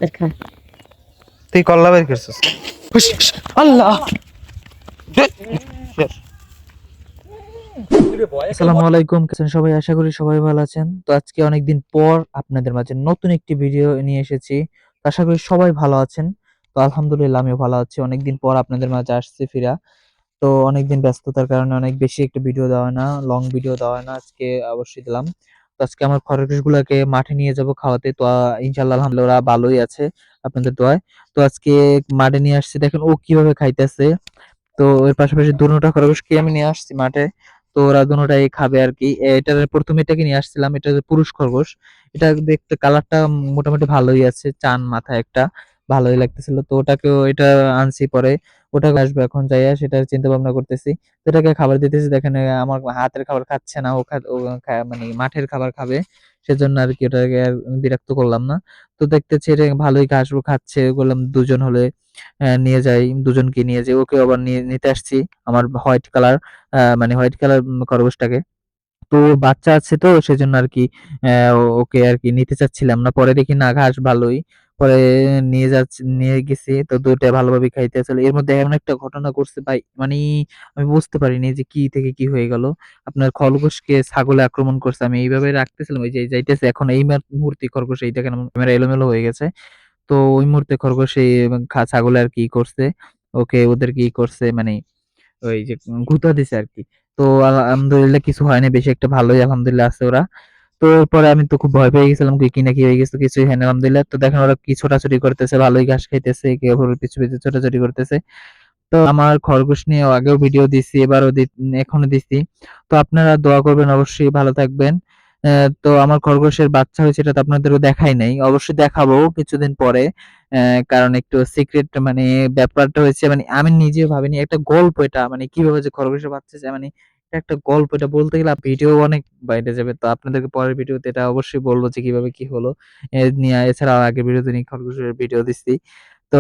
দেখা তুই কল্লা বের করছিস আল্লাহ। আসসালামু আলাইকুম, কেমন আছেন সবাই? আশা করি সবাই ভালো আছেন। তো আজকে অনেকদিন পর আপনাদের মাঝে নতুন একটি ভিডিও নিয়ে এসেছি। তো আশা করি সবাই ভালো আছেন। তো আলহামদুলিল্লাহ আমিও ভালো আছি। অনেকদিন পর আপনাদের মাঝে আসছি ফিরা। তো অনেকদিন ব্যস্ততার কারণে অনেক বেশি একটা ভিডিও দেওয়া হয় না, লং ভিডিও দেওয়া হয় না। আজকে অবশ্যই দিলাম। তো আজকে আমার খরগোশগুলোকে মাঠে নিয়ে যাব খাওয়াতে। তো ইনশাআল্লাহ আলহামদুলিল্লাহ ওরা ভালোই আছে আপনাদের দোয়ায়। তো আজকে মাঠে নিয়ে আসছি, দেখেন ও কিভাবে খাইতেছে। তো এর পাশাপাশি দুটোটা খরগোশকে আমি নিয়ে আসছি মাঠে। তো ওরা দুটোটাই খাবে আর কি। এটার প্রথমে এটাকে নিয়ে আসছিলাম, এটা হচ্ছে পুরুষ খরগোশ। এটা দেখতে কালারটা মোটামুটি ভালোই আছে, চান মাথা একটা, ভালোই লাগতেছিল। তো ওটাকেও এটা আনছি পরে, ওটাকে আসবে এখন যাইয়া সেটা চিন্তা ভাবনা করতেছি। তো এটাকে খাবার দিতেছি, দেখেন আমার হাতের খাবার খাচ্ছে না, মানে মাঠের খাবার খাবে। সেজন্য আর কি ওটাকে আর বিরক্ত করলাম না। তো দেখতেছি এটা ভালোই ঘাস খাচ্ছে, বললাম দুজন হলে নিয়ে যাই, দুজনকে নিয়ে যাই। ওকে আবার নিতে আসছি, আমার হোয়াইট কালার, মানে হোয়াইট কালার খরগোশটাকে। তো বাচ্চা আছে তো সেজন্য আর কি ওকে আর কি নিতে চাচ্ছিলাম না। পরে দেখি না ঘাস ভালোই, পরে নিয়ে গেছি। তো দুইটা ভালোভাবে খাইতে আসলে এর মধ্যে এমন একটা ঘটনা ঘটছে ভাই, মানে আমি বুঝতে পারিনি যে কি থেকে কি হয়ে গেল। আপনার খরগোশকে ছাগলে আক্রমণ করছে, আমি এইভাবে রাখতেছিলাম, ওই যে যাইতেছে এখন এই মুহূর্তে খরগোশ, এই দেখেন আমার ক্যামেরা এলোমেলো হয়ে গেছে। তো ওই মুহূর্তে খরগোশ এই ছাগলে আর কি করছে, ওকে ওদেরকে ই করছে, মানে ওই যে গুঁতা দিছে আরকি। তো আলহামদুলিল্লাহ কিছু হয়নি, বেশি একটা ভালোই আলহামদুলিল্লাহ আছে ওরা। তো এরপরে আমি তো খুব ভয় পেয়ে গেছিলাম কি না কি হয়ে গেছে, কিছুই হয়নি আলহামদুলিল্লাহ। তো দেখেন ওরা কি ছোটাছুটি করতেছে, ভালোই ঘাস খাইতেছে, কেউ ওর পিছু পিছু ছোটাছুটি করতেছে। তো আমার খরগোশ নিয়ে আগেও ভিডিও দিছি, এবারও এখনো দিছি। তো আপনারা দোয়া করবেন, অবশ্যই ভালো থাকবেন। তো আমার খরগোশের বাচ্চা হয়েছে, এটা তো আপনাদেরও দেখাই নাই, অবশ্যই দেখাবো কিছুদিন পরে। কারণ একটু সিক্রেট, মানে ব্যাপারটা হয়েছে, মানে আমি নিজেও ভাবিনি একটা গল্প এটা, মানে কিভাবে যে খরগোশের বাচ্চা হয়েছে, মানে এটা একটা গল্প। এটা বলতে গেলে ভিডিও অনেক বাইরে যাবে। তো আপনাদেরকে পরের ভিডিওতে এটা অবশ্যই বলবো যে কিভাবে কি হলো নিয়ে। এছাড়াও আগের ভিডিওতে নিয়ে খরগোশের ভিডিও দিচ্ছি। তো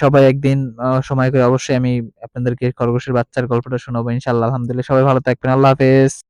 সবাই একদিন সময় করে অবশ্যই আমি আপনাদেরকে খরগোশের বাচ্চার গল্পটা শোনাবো ইনশাআল্লাহ। আলহামদুলিল্লাহ সবাই ভালো থাকবেন। আল্লাহ হাফেজ।